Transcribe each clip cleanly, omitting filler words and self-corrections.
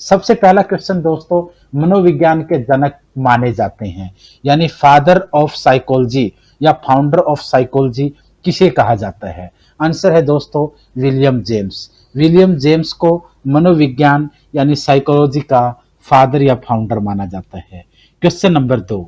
सबसे पहला क्वेश्चन दोस्तों, मनोविज्ञान के जनक माने जाते हैं यानी फादर ऑफ साइकोलॉजी या फाउंडर ऑफ साइकोलॉजी किसे कहा जाता है? आंसर है दोस्तों विलियम जेम्स। विलियम जेम्स को मनोविज्ञान यानी साइकोलॉजी का फादर या फाउंडर माना जाता है। क्वेश्चन नंबर 2,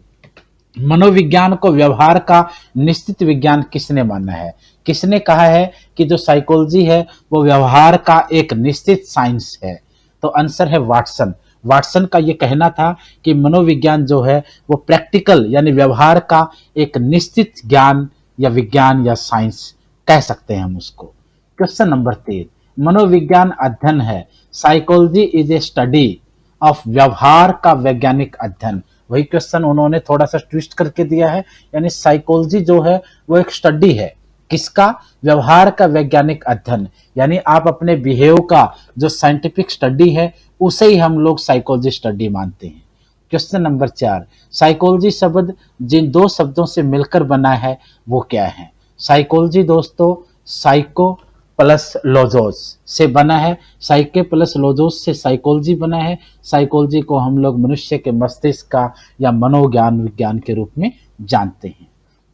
मनोविज्ञान को व्यवहार का निश्चित विज्ञान किसने माना है? किसने कहा है कि जो साइकोलॉजी है वो व्यवहार का एक निश्चित साइंस है? तो आंसर है वाटसन। वाटसन का ये कहना था कि मनोविज्ञान जो है वो प्रैक्टिकल यानी व्यवहार का एक निश्चित ज्ञान या विज्ञान या साइंस कह सकते हैं हम उसको। क्वेश्चन नंबर 3, मनोविज्ञान अध्ययन है। Psychology is a study of व्यवहार का वैज्ञानिक अध्ययन। वही क्वेश्चन उन्होंने थोड़ा सा ट्विस्ट करके दिया है, यानी साइकोलॉजी जो है वो एक स्टडी है किसका? व्यवहार का वैज्ञानिक अध्ययन, यानी आप अपने बिहेव का जो साइंटिफिक स्टडी है उसे ही हम लोग साइकोलॉजी स्टडी मानते हैं। क्वेश्चन नंबर 4, साइकोलॉजी शब्द जिन दो शब्दों से मिलकर बना है वो क्या है? साइकोलॉजी दोस्तों साइको प्लस लोजोस से बना है। साइके प्लस लोजोस से साइकोलॉजी बना है। साइकोलॉजी को हम लोग मनुष्य के मस्तिष्क का या मनोज्ञान विज्ञान के रूप में जानते हैं।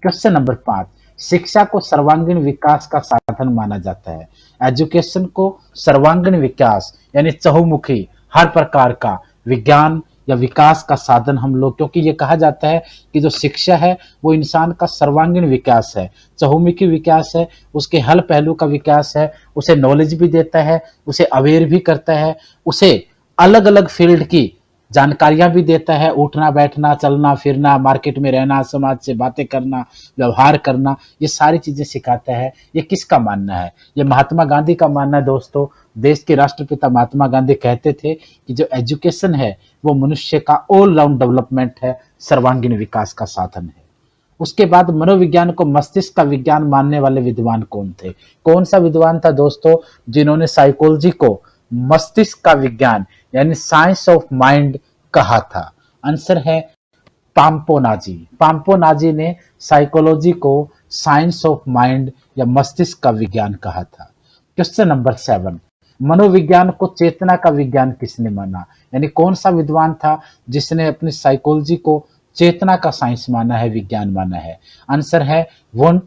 क्वेश्चन नंबर 5, शिक्षा को सर्वांगीण विकास का साधन माना जाता है। एजुकेशन को सर्वांगीण विकास यानी चहुमुखी हर प्रकार का विज्ञान या विकास का साधन हम लोग, क्योंकि ये कहा जाता है कि जो शिक्षा है वो इंसान का सर्वांगीण विकास है, चहुमुखी विकास है, उसके हर पहलू का विकास है, उसे नॉलेज भी देता है, उसे अवेयर भी करता है, उसे अलग अलग फील्ड की जानकारियां भी देता है, उठना बैठना चलना फिरना, मार्केट में रहना, समाज से बातें करना, व्यवहार करना, ये सारी चीजें सिखाता है। ये किसका मानना है? ये महात्मा गांधी का मानना है दोस्तों। देश के राष्ट्रपिता महात्मा गांधी कहते थे कि जो एजुकेशन है वो मनुष्य का ऑल राउंड डेवलपमेंट है, सर्वांगीण विकास का साधन है। उसके बाद मनोविज्ञान को मस्तिष्क का विज्ञान मानने वाले विद्वान कौन थे? कौन सा विद्वान था दोस्तों जिन्होंने साइकोलॉजी को मस्तिष्क का विज्ञान यानी साइंस ऑफ माइंड कहा था? आंसर है पाम्पोनाजी। पाम्पोनाजी ने साइकोलॉजी को साइंस ऑफ माइंड या मस्तिष्क का विज्ञान कहा था। क्वेश्चन नंबर 7, मनोविज्ञान को चेतना का विज्ञान किसने माना? यानी कौन सा विद्वान था जिसने अपनी साइकोलॉजी को चेतना का साइंस माना है, विज्ञान माना है? आंसर है वुंट,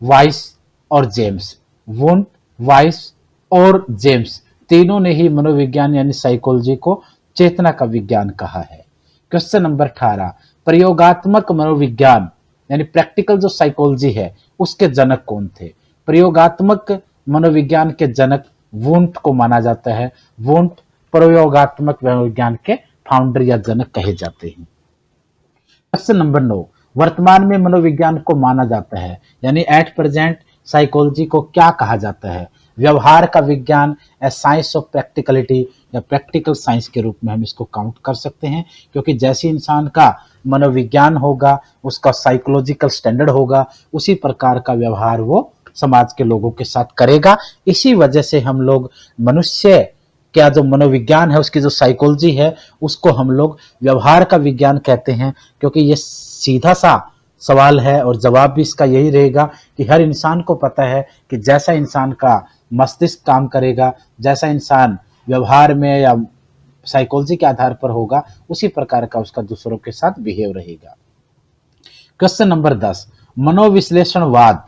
वाइस और जेम्स। वुंट, वाइस और जेम्स तीनों ने ही मनोविज्ञान यानी साइकोलॉजी को चेतना का विज्ञान कहा है। क्वेश्चन नंबर 18, प्रयोगात्मक मनोविज्ञान यानी प्रैक्टिकल जो साइकोलॉजी है उसके जनक कौन थे? प्रयोगात्मक मनोविज्ञान के जनक वुंट को माना जाता है। वुंट प्रयोगात्मक मनोविज्ञान के फाउंडर या जनक कहे जाते हैं। क्वेश्चन नंबर 9, वर्तमान में मनोविज्ञान को माना जाता है यानी एट प्रेजेंट साइकोलॉजी को क्या कहा जाता है? व्यवहार का विज्ञान, ए साइंस ऑफ प्रैक्टिकलिटी या प्रैक्टिकल साइंस के रूप में हम इसको काउंट कर सकते हैं, क्योंकि जैसे इंसान का मनोविज्ञान होगा उसका साइकोलॉजिकल स्टैंडर्ड होगा, उसी प्रकार का व्यवहार वो समाज के लोगों के साथ करेगा। इसी वजह से हम लोग मनुष्य क्या जो मनोविज्ञान है उसकी जो साइकोलॉजी है उसको हम लोग व्यवहार का विज्ञान कहते हैं, क्योंकि ये सीधा सा सवाल है और जवाब भी इसका यही रहेगा कि हर इंसान को पता है कि जैसा इंसान का मस्तिष्क काम करेगा, जैसा इंसान व्यवहार में या साइकोलॉजी के आधार पर होगा, उसी प्रकार का उसका दूसरों के साथ बिहेव रहेगा। क्वेश्चन नंबर 10, मनोविश्लेषणवाद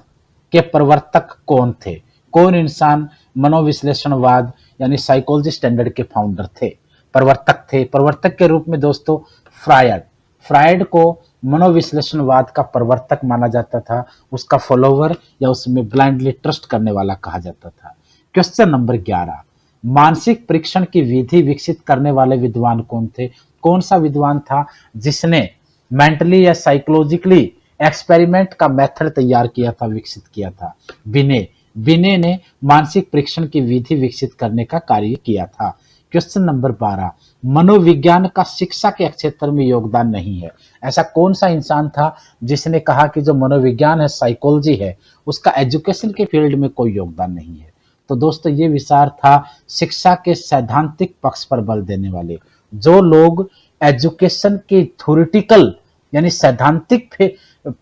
के प्रवर्तक कौन थे? कौन इंसान मनोविश्लेषणवाद यानी साइकोलॉजी स्टैंडर्ड के फाउंडर थे, प्रवर्तक थे? प्रवर्तक के रूप में दोस्तों फ्रायड। फ्रायड को मनोविश्लेषणवाद का प्रवर्तक माना जाता था, उसका फॉलोवर या उसमें ब्लाइंडली ट्रस्ट करने वाला कहा जाता था। क्वेश्चन नंबर 11, मानसिक परीक्षण की विधि विकसित करने वाले विद्वान कौन थे? कौन सा विद्वान था जिसने मेंटली या साइकोलॉजिकली एक्सपेरिमेंट का मेथड तैयार किया था, विकसित किया था? बिने। बिने ने मानसिक परीक्षण की विधि विकसित करने का कार्य किया था। क्वेश्चन नंबर 12, मनोविज्ञान का शिक्षा के क्षेत्र में योगदान नहीं है। ऐसा कौन सा इंसान था जिसने कहा कि जो मनोविज्ञान है, साइकोलॉजी है, उसका एजुकेशन के फील्ड में कोई योगदान नहीं है? तो दोस्तों ये विचार था शिक्षा के सैद्धांतिक पक्ष पर बल देने वाले। जो लोग एजुकेशन के थ्योरेटिकल यानी सैद्धांतिक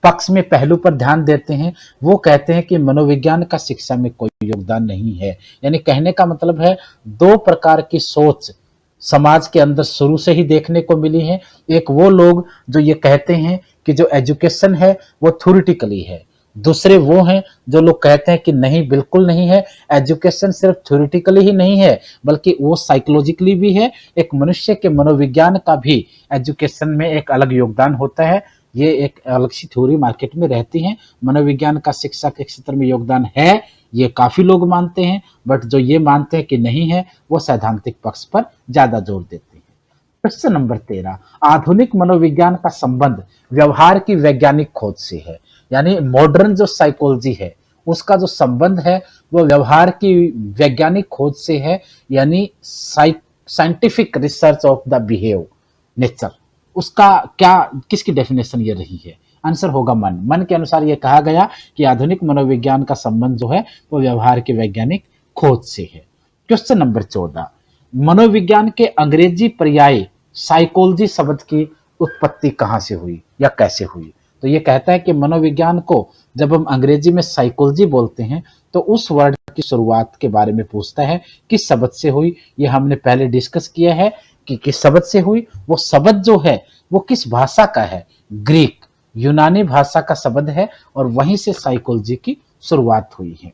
पक्ष में पहलू पर ध्यान देते हैं, वो कहते हैं कि मनोविज्ञान का शिक्षा में कोई योगदान नहीं है। यानी कहने का मतलब है दो प्रकार की सोच समाज के अंदर शुरू से ही देखने को मिली है। एक वो लोग जो ये कहते हैं कि जो एजुकेशन है वो थ्योरेटिकली है, दूसरे वो हैं जो लोग कहते हैं कि नहीं, बिल्कुल नहीं है, एजुकेशन सिर्फ थ्योरेटिकली ही नहीं है बल्कि वो साइकोलॉजिकली भी है। एक मनुष्य के मनोविज्ञान का भी एजुकेशन में एक अलग योगदान होता है। ये एक अलग सी थ्योरी मार्केट में रहती है। मनोविज्ञान का शिक्षा के क्षेत्र में योगदान है, ये काफी लोग मानते हैं, बट जो ये मानते हैं कि नहीं है वो सैद्धांतिक पक्ष पर ज्यादा जोर देते हैं। प्रश्न नंबर 13, आधुनिक मनोविज्ञान का संबंध व्यवहार की वैज्ञानिक खोज से है। यानी मॉडर्न जो साइकोलॉजी है उसका जो संबंध है वो व्यवहार की वैज्ञानिक खोज से है, यानी scientific research of the behave nature. उसका क्या, किसकी डेफिनेशन ये रही है? आंसर होगा मन। मन के अनुसार ये कहा गया कि आधुनिक मनोविज्ञान का संबंध जो है वो व्यवहार के वैज्ञानिक खोज से है। क्वेश्चन नंबर 14, मनोविज्ञान के अंग्रेजी पर्याय साइकोलॉजी शब्द की उत्पत्ति कहां से हुई या कैसे हुई? तो ये कहता है कि मनोविज्ञान को जब हम अंग्रेजी में साइकोलॉजी बोलते हैं तो उस वर्ड की शुरुआत के बारे में पूछता है, किस शब्द से हुई। ये हमने पहले डिस्कस किया है कि किस शब्द से हुई। वो शब्द जो है वो किस भाषा का है? ग्रीक, यूनानी भाषा का शब्द है और वहीं से साइकोलॉजी की शुरुआत हुई है।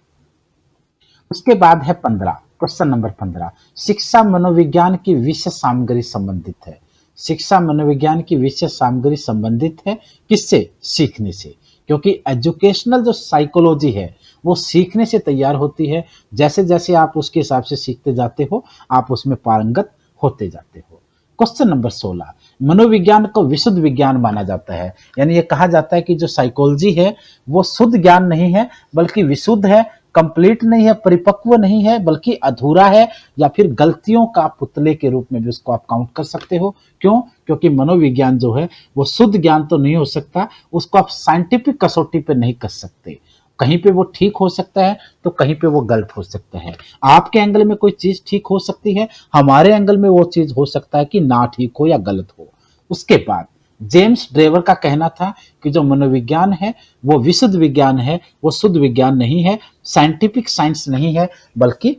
उसके बाद है 15, क्वेश्चन नंबर 15, शिक्षा मनोविज्ञान की विषय सामग्री संबंधित है। शिक्षा मनोविज्ञान की विषय सामग्री संबंधित है किससे? सीखने से। क्योंकि एजुकेशनल जो साइकोलॉजी है वो सीखने से तैयार होती है। जैसे जैसे आप उसके हिसाब से सीखते जाते हो आप उसमें पारंगत होते जाते हो। क्वेश्चन नंबर 16, मनोविज्ञान को विशुद्ध विज्ञान माना जाता है। यानी ये कहा जाता है कि जो साइकोलॉजी है वो शुद्ध ज्ञान नहीं है बल्कि विशुद्ध है, कंप्लीट नहीं है, परिपक्व नहीं है, बल्कि अधूरा है, या फिर गलतियों का पुतले के रूप में भी उसको आप काउंट कर सकते हो। क्यों? क्योंकि मनोविज्ञान जो है वो शुद्ध ज्ञान तो नहीं हो सकता, उसको आप साइंटिफिक कसौटी पे नहीं कर सकते। कहीं पे वो ठीक हो सकता है तो कहीं पे वो गलत हो सकता है। आपके एंगल में कोई चीज ठीक हो सकती है, हमारे एंगल में वो चीज हो सकता है कि ना ठीक हो या गलत हो। उसके बाद जेम्स ड्रेवर का कहना था कि जो मनोविज्ञान है वो विशुद्ध विज्ञान है, वो शुद्ध विज्ञान नहीं है, साइंटिफिक साइंस नहीं है, बल्कि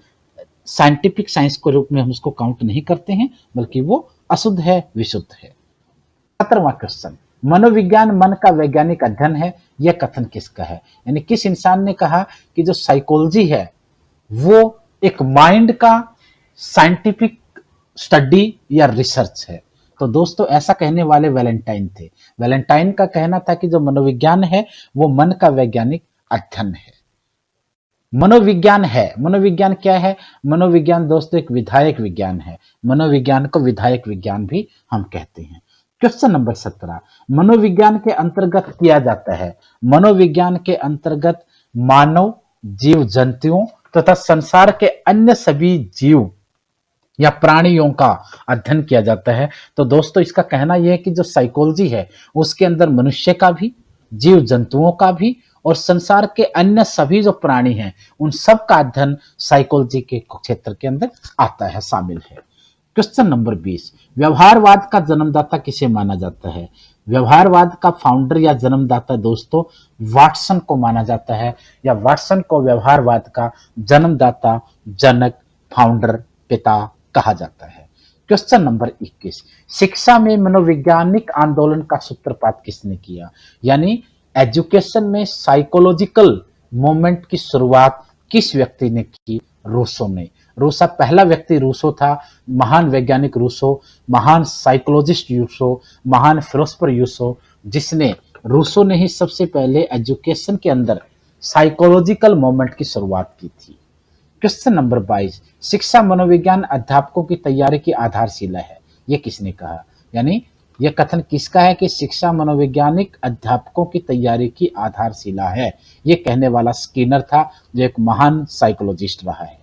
साइंटिफिक साइंस के रूप में हम उसको काउंट नहीं करते हैं, बल्कि वो अशुद्ध है, विशुद्ध है। 17वां क्वेश्चन, मनोविज्ञान मन का वैज्ञानिक अध्ययन है, यह कथन किसका है? यानी किस इंसान ने कहा कि जो साइकोलॉजी है वो एक माइंड का साइंटिफिक स्टडी या रिसर्च है? तो दोस्तों ऐसा कहने वाले वैलेंटाइन थे। वैलेंटाइन का कहना था कि जो मनोविज्ञान है वो मन का वैज्ञानिक अध्ययन है। मनोविज्ञान है, मनोविज्ञान क्या है? मनोविज्ञान दोस्तों एक विधायक विज्ञान है। मनोविज्ञान को विधायक विज्ञान भी हम कहते हैं। क्वेश्चन नंबर 17, मनोविज्ञान के अंतर्गत किया जाता है। मनोविज्ञान के अंतर्गत मानव, जीव जंतुओं तथा संसार के अन्य सभी जीव या प्राणियों का अध्ययन किया जाता है। तो दोस्तों इसका कहना यह है कि जो साइकोलॉजी है उसके अंदर मनुष्य का भी, जीव जंतुओं का भी और संसार के अन्य सभी जो प्राणी हैं उन सब का अध्ययन साइकोलॉजी के क्षेत्र के अंदर आता है, शामिल है। क्वेश्चन नंबर 20, व्यवहारवाद का जन्मदाता किसे माना जाता है? व्यवहारवाद का फाउंडर या जन्मदाता दोस्तों वाटसन को माना जाता है, या वाटसन को व्यवहारवाद का जन्मदाता, जनक, फाउंडर, पिता कहा जाता है। क्वेश्चन नंबर 21, शिक्षा में मनोवैज्ञानिक आंदोलन का सूत्रपात किसने किया? यानी एजुकेशन में साइकोलॉजिकल मूवमेंट की शुरुआत किस व्यक्ति ने की? रूसो ने। रूसो पहला व्यक्ति रूसो था, महान वैज्ञानिक रूसो, महान साइकोलॉजिस्ट रूसो, महान फिलोसोफर रूसो, जिसने रूसो ने ही सबसे पहले एजुकेशन के अंदर साइकोलॉजिकल मूवमेंट की शुरुआत की थी। क्वेश्चन नंबर 22, शिक्षा मनोविज्ञान अध्यापकों की तैयारी की आधारशिला है, ये किसने कहा? यानी यह कथन किसका है कि शिक्षा मनोवैज्ञानिक अध्यापकों की तैयारी की आधारशिला है? ये कहने वाला स्किनर था, जो एक महान साइकोलॉजिस्ट रहा है।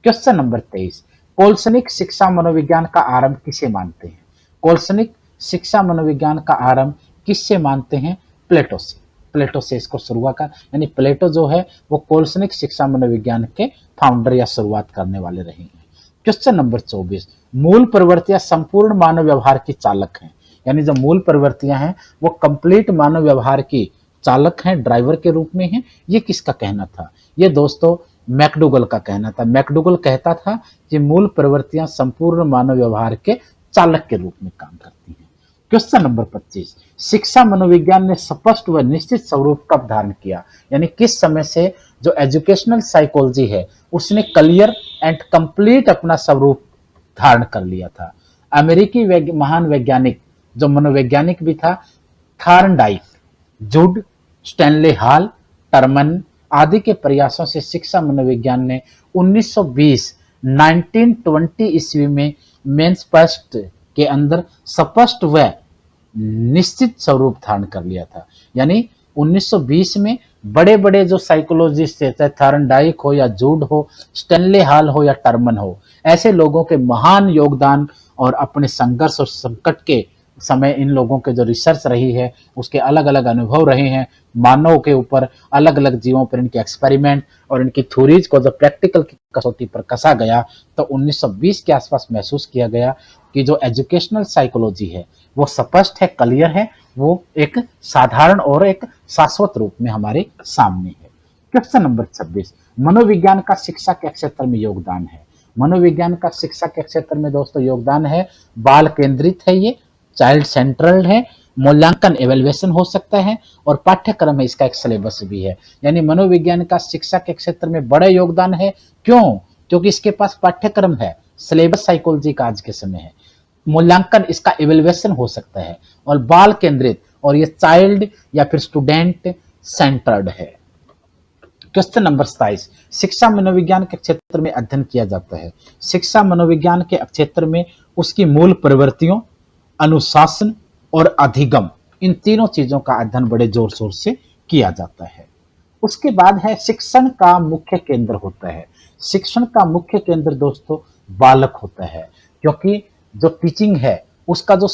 क्वेश्चन नंबर 23, कोल्सनिक शिक्षा मनोविज्ञान का आरंभ किसे मानते हैं? कोल्सनिक शिक्षा मनोविज्ञान का आरंभ किससे मानते हैं? प्लेटो से। प्लेटो से इसको शुरुआत कर, यानी प्लेटो जो है वो कोल्सनिक शिक्षा मनोविज्ञान के फाउंडर या शुरुआत करने वाले रहे हैं। क्वेश्चन नंबर 24, मूल प्रवृत्तियां संपूर्ण मानव व्यवहार की चालक हैं। यानी जो मूल प्रवृत्तियां हैं वो कंप्लीट मानव व्यवहार की चालक हैं, ड्राइवर के रूप में हैं, ये किसका कहना था? ये दोस्तों मैकडूगल का कहना था। मैकडूगल कहता था कि मूल प्रवृत्तियां संपूर्ण मानव व्यवहार के चालक के रूप में काम करती हैं। क्वेश्चन नंबर 25, शिक्षा मनोविज्ञान ने स्पष्ट व निश्चित स्वरूप कब धारण किया, यानी किस समय से जो एजुकेशनल साइकोलॉजी है उसने क्लियर एंड कंप्लीट अपना स्वरूप धारण कर लिया था। अमेरिकी महान वैज्ञानिक जो मनोवैज्ञानिक भी था, थॉर्नडाइक, जुड, स्टैनले हॉल, टर्मन आदि के प्रयासों से शिक्षा मनोविज्ञान ने 1920 1920 ईस्वी में मैनचेस्टर के अंदर स्पष्ट व निश्चित स्वरूप धारण कर लिया था। यानी 1920 में बड़े बड़े जो साइकोलॉजिस्ट थे, चाहे थॉर्नडाइक हो या जूड हो, स्टैनले हॉल हो या टर्मन हो, ऐसे लोगों के महान योगदान और अपने संघर्ष और संकट के समय इन लोगों के जो रिसर्च रही है उसके अलग अलग अनुभव रहे हैं, मानव के ऊपर अलग अलग जीवों पर इनके एक्सपेरिमेंट और इनकी थ्योरीज को जब प्रैक्टिकल की कसौटी पर कसा गया तो 1920 के आसपास महसूस किया गया कि जो एजुकेशनल साइकोलॉजी है वो स्पष्ट है, क्लियर है, वो एक साधारण और एक शाश्वत रूप में हमारे सामने है। क्वेश्चन नंबर 26, मनोविज्ञान का शिक्षा के क्षेत्र में योगदान है। मनोविज्ञान का शिक्षा के क्षेत्र में दोस्तों योगदान है, बाल केंद्रित है, ये चाइल्ड सेंट्रल है, मूल्यांकन एवेल्युएशन हो सकता है और पाठ्यक्रम है, इसका एक सिलेबस भी है। यानी मनोविज्ञान का शिक्षा के क्षेत्र में बड़ा योगदान है। क्यों? क्योंकि इसके पास पाठ्यक्रम है, सिलेबस साइकोलॉजी का आज के समय है, मूल्यांकन इसका एवेल्युएशन हो सकता है और बाल केंद्रित और ये चाइल्ड या फिर स्टूडेंट सेंटर्ड है। क्वेश्चन नंबर 27, शिक्षा मनोविज्ञान के क्षेत्र में अध्ययन किया जाता है। शिक्षा मनोविज्ञान के क्षेत्र में उसकी मूल प्रवृत्तियों, अनुशासन और अधिगम, इन तीनों चीजों का अध्ययन बड़े जोर शोर से किया जाता है। उसके बाद है शिक्षण का मुख्य केंद्र होता है। शिक्षण का मुख्य केंद्र दोस्तों बालक होता है, क्योंकि जो टीचिंग है उसका जो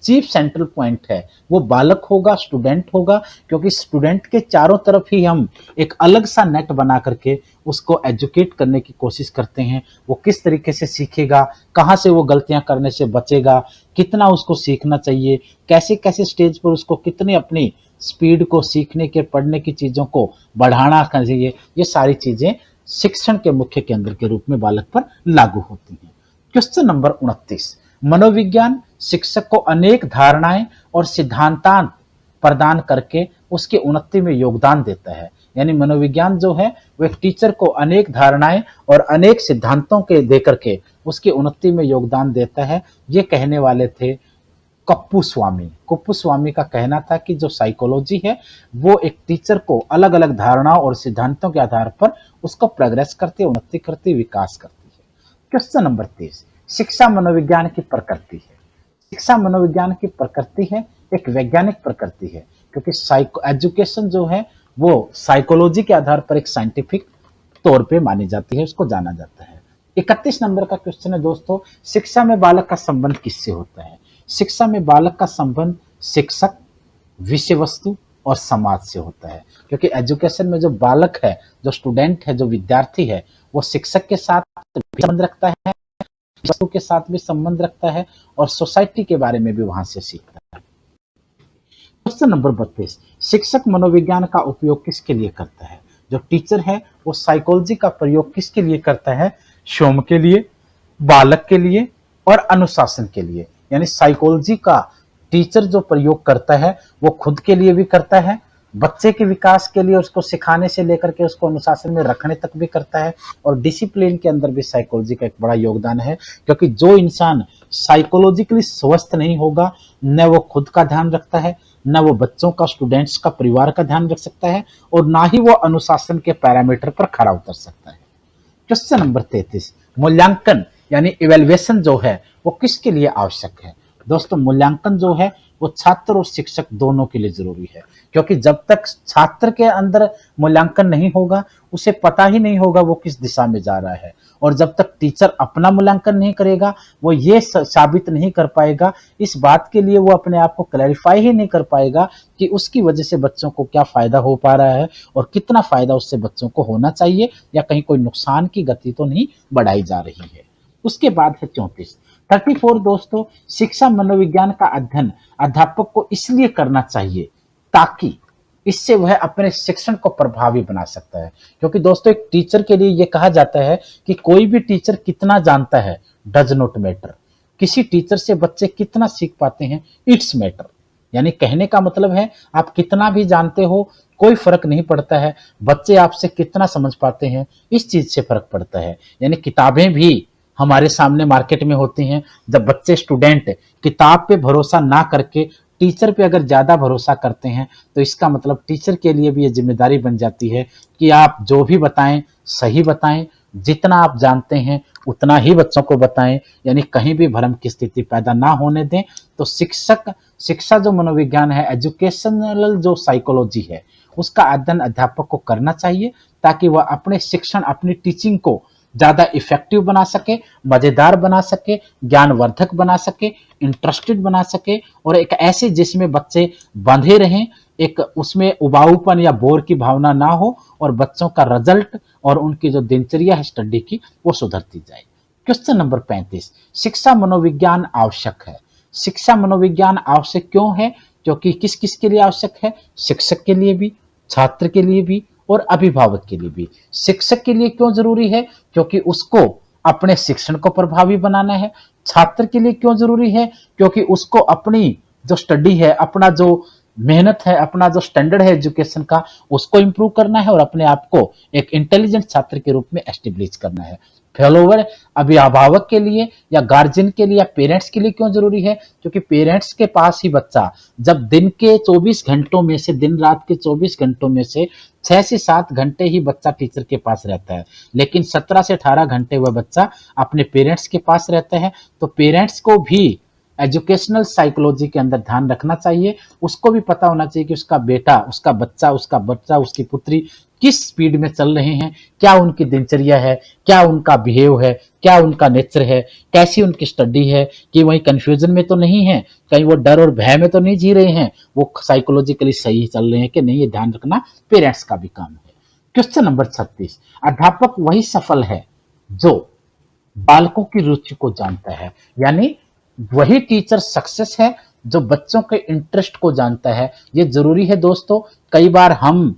चीफ सेंट्रल पॉइंट है वो बालक होगा, स्टूडेंट होगा, क्योंकि स्टूडेंट के चारों तरफ ही हम एक अलग सा नेट बना करके उसको एजुकेट करने की कोशिश करते हैं। वो किस तरीके से सीखेगा, कहाँ से वो गलतियां करने से बचेगा, कितना उसको सीखना चाहिए, कैसे कैसे स्टेज पर उसको कितनी अपनी स्पीड को सीखने के, पढ़ने की चीज़ों को बढ़ाना चाहिए, ये सारी चीज़ें शिक्षण के मुख्य केंद्र के रूप में बालक पर लागू होती हैं। क्वेश्चन नंबर 29, मनोविज्ञान शिक्षक को अनेक धारणाएं और सिद्धांतान प्रदान करके उसके उन्नति में योगदान देता है। यानी मनोविज्ञान जो है वो एक टीचर को अनेक धारणाएं और अनेक सिद्धांतों के देकर के उसकी उन्नति में योगदान देता है। ये कहने वाले थे कुप्पुस्वामी। कुप्पुस्वामी का कहना था कि जो साइकोलॉजी है वो एक टीचर को अलग अलग धारणाओं और सिद्धांतों के आधार पर उसको प्रोग्रेस करती है, उन्नति करती है, विकास करती है। क्वेश्चन नंबर 30, शिक्षा मनोविज्ञान की प्रकृति है। शिक्षा मनोविज्ञान की प्रकृति है, एक वैज्ञानिक प्रकृति है, क्योंकि एजुकेशन जो है वो साइकोलॉजी के आधार पर एक साइंटिफिक तौर पे मानी जाती है, उसको जाना जाता है। 31 नंबर का क्वेश्चन है दोस्तों, शिक्षा में बालक का संबंध किससे होता है? शिक्षा में बालक का संबंध शिक्षक, विषय वस्तु और समाज से होता है, क्योंकि एजुकेशन में जो बालक है, जो स्टूडेंट है, जो विद्यार्थी है, वो शिक्षक के साथ भी संबंध रखता है, वस्तु के साथ भी संबंध रखता है और सोसाइटी के बारे में भी वहां से सीखता है। क्वेश्चन नंबर 32, शिक्षक मनोविज्ञान का उपयोग किसके लिए करता है? जो टीचर है वो साइकोलॉजी का प्रयोग किसके लिए करता है? स्वयं के लिए, बालक के लिए और अनुशासन के लिए। यानी साइकोलॉजी का टीचर जो प्रयोग करता है वो खुद के लिए भी करता है, बच्चे के विकास के लिए उसको सिखाने से लेकर के उसको अनुशासन में रखने तक भी करता है, और डिसिप्लिन के अंदर भी साइकोलॉजी का एक बड़ा योगदान है। क्योंकि जो इंसान साइकोलॉजिकली स्वस्थ नहीं होगा, न वो खुद का ध्यान रखता है, न वो बच्चों का, स्टूडेंट्स का, परिवार का ध्यान रख सकता है, और ना ही वो अनुशासन के पैरामीटर पर खरा उतर सकता है। क्वेश्चन नंबर 33, मूल्यांकन यानी इवेल्युएशन जो है वो किसके लिए आवश्यक है? दोस्तों मूल्यांकन जो है वो छात्र और शिक्षक दोनों के लिए जरूरी है, क्योंकि जब तक छात्र के अंदर मूल्यांकन नहीं होगा उसे पता ही नहीं होगा वो किस दिशा में जा रहा है, और जब तक टीचर अपना मूल्यांकन नहीं करेगा वो ये साबित नहीं कर पाएगा, इस बात के लिए वो अपने आप को क्लैरिफाई ही नहीं कर पाएगा कि उसकी वजह से बच्चों को क्या फायदा हो पा रहा है और कितना फायदा उससे बच्चों को होना चाहिए, या कहीं कोई नुकसान की गति तो नहीं बढ़ाई जा रही है। उसके बाद है 34 दोस्तों, शिक्षा मनोविज्ञान का अध्ययन अध्यापक को इसलिए करना चाहिए ताकि इससे वह अपने शिक्षण को प्रभावी बना सकता है। क्योंकि दोस्तों एक टीचर के लिए यह कहा जाता है कि कोई भी टीचर कितना जानता है डज नॉट मैटर, किसी टीचर से बच्चे कितना सीख पाते हैं इट्स मैटर। यानी कहने का मतलब है आप कितना भी जानते हो कोई फर्क नहीं पड़ता है, बच्चे आपसे कितना समझ पाते हैं इस चीज से फर्क पड़ता है। यानी किताबें भी हमारे सामने मार्केट में होती हैं, जब बच्चे स्टूडेंट किताब पे भरोसा ना करके टीचर पे अगर ज्यादा भरोसा करते हैं तो इसका मतलब टीचर के लिए भी ये जिम्मेदारी बन जाती है कि आप जो भी बताएं सही बताएं, जितना आप जानते हैं उतना ही बच्चों को बताएं, यानी कहीं भी भ्रम की स्थिति पैदा ना होने दें। तो शिक्षा जो मनोविज्ञान है, एजुकेशनल जो साइकोलॉजी है, उसका अध्ययन अध्यापक को करना चाहिए ताकि वह अपने शिक्षण अपनी टीचिंग को ज्यादा इफेक्टिव बना सके, मजेदार बना सके, ज्ञानवर्धक बना सके, इंटरेस्टेड बना सके और एक ऐसे जिसमें बच्चे बंधे रहें, एक उसमें उबाऊपन या बोर की भावना ना हो और बच्चों का रिजल्ट और उनकी जो दिनचर्या है स्टडी की वो सुधरती जाए। क्वेश्चन नंबर 35, शिक्षा मनोविज्ञान आवश्यक है। शिक्षा मनोविज्ञान आवश्यक क्यों है? क्योंकि किस किस के लिए आवश्यक है? शिक्षक के लिए भी, छात्र के लिए भी और अभिभावक के लिए भी। शिक्षक के लिए क्यों जरूरी है? क्योंकि उसको अपने शिक्षण को प्रभावी बनाना है। छात्र के लिए क्यों जरूरी है? क्योंकि उसको अपनी जो स्टडी है, अपना जो मेहनत है, अपना जो स्टैंडर्ड है एजुकेशन का, उसको इंप्रूव करना है और अपने आप को एक इंटेलिजेंट छात्र के रूप में एस्टेब्लिश करना है। फॉलोवर अभिभावक के लिए या गार्जियन के लिए या पेरेंट्स के लिए क्यों जरूरी है? क्योंकि पेरेंट्स के पास ही बच्चा जब दिन के 24 घंटों में से, दिन रात के 24 घंटों में से 6 से 7 घंटे ही बच्चा टीचर के पास रहता है, लेकिन 17 से 18 घंटे वह बच्चा अपने पेरेंट्स के पास रहता है। तो पेरेंट्स को भी एजुकेशनल साइकोलॉजी के अंदर ध्यान रखना चाहिए, उसको भी पता होना चाहिए कि उसका बेटा, उसका बच्चा, उसकी पुत्री किस स्पीड में चल रहे हैं, क्या उनकी दिनचर्या है, क्या उनका बिहेव है, क्या उनका नेचर है, कैसी उनकी स्टडी है, कि वही कंफ्यूजन में तो नहीं है, कहीं वो डर और भय में तो नहीं जी रहे हैं, वो साइकोलॉजिकली सही चल रहे हैं कि नहीं, ये ध्यान रखना पेरेंट्स का भी काम है। क्वेश्चन नंबर 36, अध्यापक वही सफल है जो बालकों की रुचि को जानता है। यानी वही टीचर सक्सेस है जो बच्चों के इंटरेस्ट को जानता है। ये जरूरी है दोस्तों। कई बार हम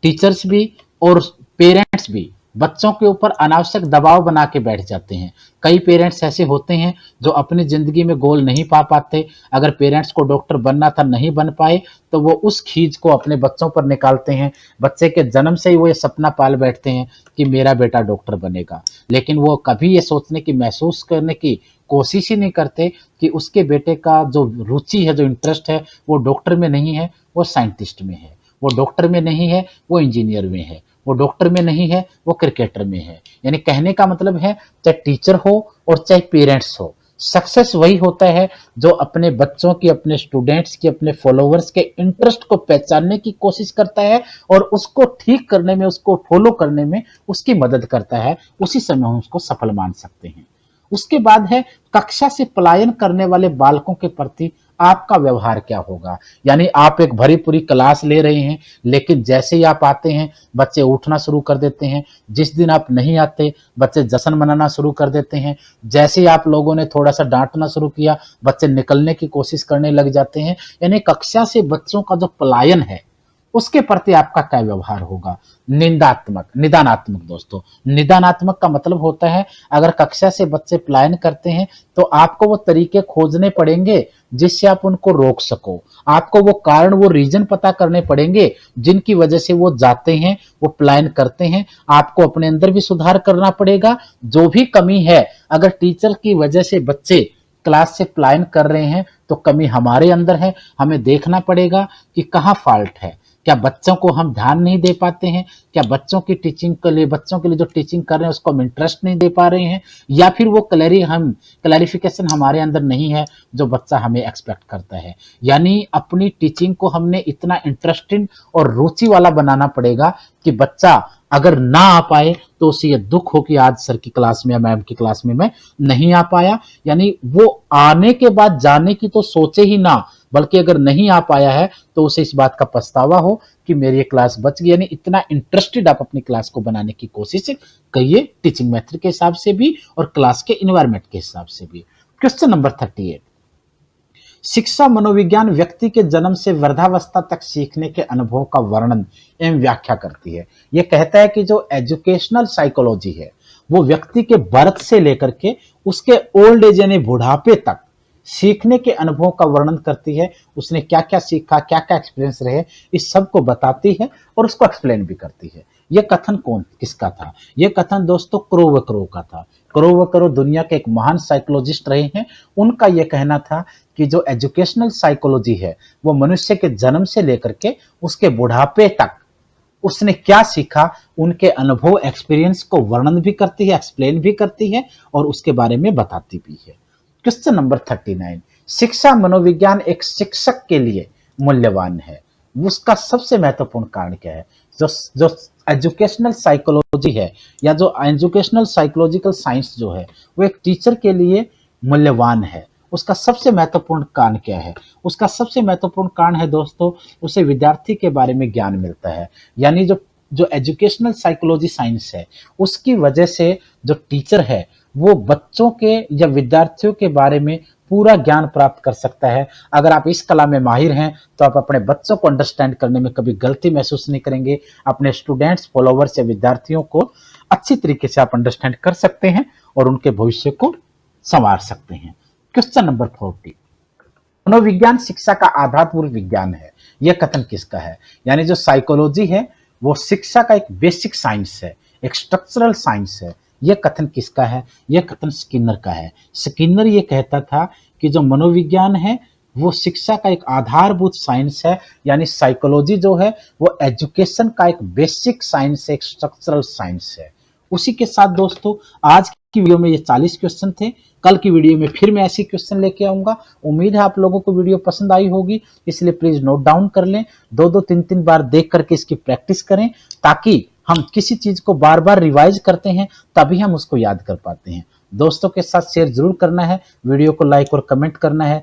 टीचर्स भी और पेरेंट्स भी बच्चों के ऊपर अनावश्यक दबाव बना के बैठ जाते हैं। कई पेरेंट्स ऐसे होते हैं जो अपनी जिंदगी में गोल नहीं पा पाते। अगर पेरेंट्स को डॉक्टर बनना था, नहीं बन पाए, तो वो उस खींच को अपने बच्चों पर निकालते हैं। बच्चे के जन्म से ही वो ये सपना पाल बैठते हैं कि मेरा बेटा डॉक्टर बनेगा, लेकिन वो कभी ये सोचने की, महसूस करने की कोशिश ही नहीं करते कि उसके बेटे का जो रुचि है, जो इंटरेस्ट है, वो डॉक्टर में नहीं है, वो साइंटिस्ट में है। वो डॉक्टर में नहीं है, वो इंजीनियर में है। वो डॉक्टर में नहीं है, वो क्रिकेटर में है। यानी कहने का मतलब है चाहे टीचर हो और चाहे पेरेंट्स हो, सक्सेस वही होता है जो अपने बच्चों की, अपने स्टूडेंट्स की, अपने फॉलोवर्स के इंटरेस्ट को पहचानने की कोशिश करता है और उसको ठीक करने में, उसको फॉलो करने में उसकी मदद करता है। उसी समय हम उसको सफल मान सकते हैं। उसके बाद है कक्षा से पलायन करने वाले बालकों के प्रति आपका व्यवहार क्या होगा। यानी आप एक भरी पूरी क्लास ले रहे हैं, लेकिन जैसे ही आप आते हैं बच्चे उठना शुरू कर देते हैं। जिस दिन आप नहीं आते बच्चे जश्न मनाना शुरू कर देते हैं। जैसे ही आप लोगों ने थोड़ा सा डांटना शुरू किया, बच्चे निकलने की कोशिश करने लग जाते हैं। यानी कक्षा से बच्चों का जो पलायन है उसके प्रति आपका क्या व्यवहार होगा। निदानात्मक दोस्तों, निदानात्मक का मतलब होता है अगर कक्षा से बच्चे पलायन करते हैं तो आपको वो तरीके खोजने पड़ेंगे जिससे आप उनको रोक सको। आपको वो कारण, वो रीजन पता करने पड़ेंगे जिनकी वजह से वो जाते हैं, वो पलायन करते हैं। आपको अपने अंदर भी सुधार करना पड़ेगा। जो भी कमी है, अगर टीचर की वजह से बच्चे क्लास से पलायन कर रहे हैं तो कमी हमारे अंदर है। हमें देखना पड़ेगा कि कहाँ फॉल्ट है। क्या बच्चों को हम ध्यान नहीं दे पाते हैं? क्या बच्चों की टीचिंग के लिए, बच्चों के लिए जो टीचिंग कर रहे हैं उसको हम इंटरेस्ट नहीं दे पा रहे हैं? या फिर वो क्लैरिफिकेशन हमारे अंदर नहीं है जो बच्चा हमें एक्सपेक्ट करता है। यानी अपनी टीचिंग को हमने इतना इंटरेस्टिंग और रुचि वाला बनाना पड़ेगा कि बच्चा अगर ना आ पाए तो उसे ये दुख हो कि आज सर की क्लास में या मैम की क्लास में मैं नहीं आ पाया। यानी वो आने के बाद जाने की तो सोचे ही ना, बल्कि अगर नहीं आ पाया है तो उसे इस बात का पछतावा हो कि मेरी ये क्लास बच गई। यानी इतना इंटरेस्टेड आप अपनी क्लास को बनाने की कोशिश करिए, टीचिंग मेथड के हिसाब से भी और क्लास के इन्वायरमेंट के हिसाब से भी। क्वेश्चन नंबर 38, शिक्षा मनोविज्ञान व्यक्ति के जन्म से वृद्धावस्था तक सीखने के अनुभव का वर्णन एवं व्याख्या करती है। यह कहता है कि जो एजुकेशनल साइकोलॉजी है वो व्यक्ति के बर्थ से लेकर के उसके ओल्ड एज यानी बुढ़ापे तक सीखने के अनुभव का वर्णन करती है। उसने क्या क्या सीखा, क्या क्या एक्सपीरियंस रहे, इस सब को बताती है और उसको एक्सप्लेन भी करती है। यह कथन किसका था? यह कथन दोस्तों क्रोवकरो का था। क्रोवकरो दुनिया के एक महान साइकोलॉजिस्ट रहे हैं। उनका यह कहना था कि जो एजुकेशनल साइकोलॉजी है वो मनुष्य के जन्म से लेकर के उसके बुढ़ापे तक उसने क्या सीखा, उनके अनुभव एक्सपीरियंस को वर्णन भी करती है, एक्सप्लेन भी करती है और उसके बारे में बताती भी है। क्वेश्चन नंबर 39, शिक्षा मनोविज्ञान एक शिक्षक के लिए मूल्यवान है, उसका सबसे महत्वपूर्ण कारण क्या है? जो एजुकेशनल साइकोलॉजी है या जो एजुकेशनल साइकोलॉजिकल साइंस जो है वो एक टीचर के लिए मूल्यवान है, उसका सबसे महत्वपूर्ण कारण क्या है? उसका सबसे महत्वपूर्ण कारण है दोस्तों, उसे विद्यार्थी के बारे में ज्ञान मिलता है। यानी जो एजुकेशनल साइकोलॉजी साइंस है उसकी वजह से जो टीचर है वो बच्चों के या विद्यार्थियों के बारे में पूरा ज्ञान प्राप्त कर सकता है। अगर आप इस कला में माहिर हैं तो आप अपने बच्चों को अंडरस्टैंड करने में कभी गलती महसूस नहीं करेंगे। अपने स्टूडेंट्स, फॉलोवर्स या विद्यार्थियों को अच्छी तरीके से आप अंडरस्टैंड कर सकते हैं और उनके भविष्य को संवार सकते हैं। क्वेश्चन नंबर 40, मनोविज्ञान शिक्षा का आधारभूत विज्ञान है, यह कथन किसका है? यानी जो साइकोलॉजी है वो शिक्षा का एक बेसिक साइंस है, एक स्ट्रक्चरल साइंस है। यह कथन किसका है? यह कथन स्किनर का है। स्किनर ये कहता था कि जो मनोविज्ञान है वो शिक्षा का एक आधारभूत साइंस है, यानी साइकोलॉजी जो है वो एजुकेशन का एक बेसिक साइंस है, एक स्ट्रक्चरल साइंस है। उसी के साथ दोस्तों आज की वीडियो में ये 40 क्वेश्चन थे। कल की वीडियो में फिर मैं ऐसी क्वेश्चन लेके आऊंगा। उम्मीद है आप लोगों को वीडियो पसंद आई होगी, इसलिए प्लीज नोट डाउन कर लें। 2-2, 3-3 बार देख करके इसकी प्रैक्टिस करें, ताकि हम किसी चीज को बार बार रिवाइज करते हैं तभी हम उसको याद कर पाते हैं। दोस्तों के साथ शेयर जरूर करना है, वीडियो को लाइक और कमेंट करना है।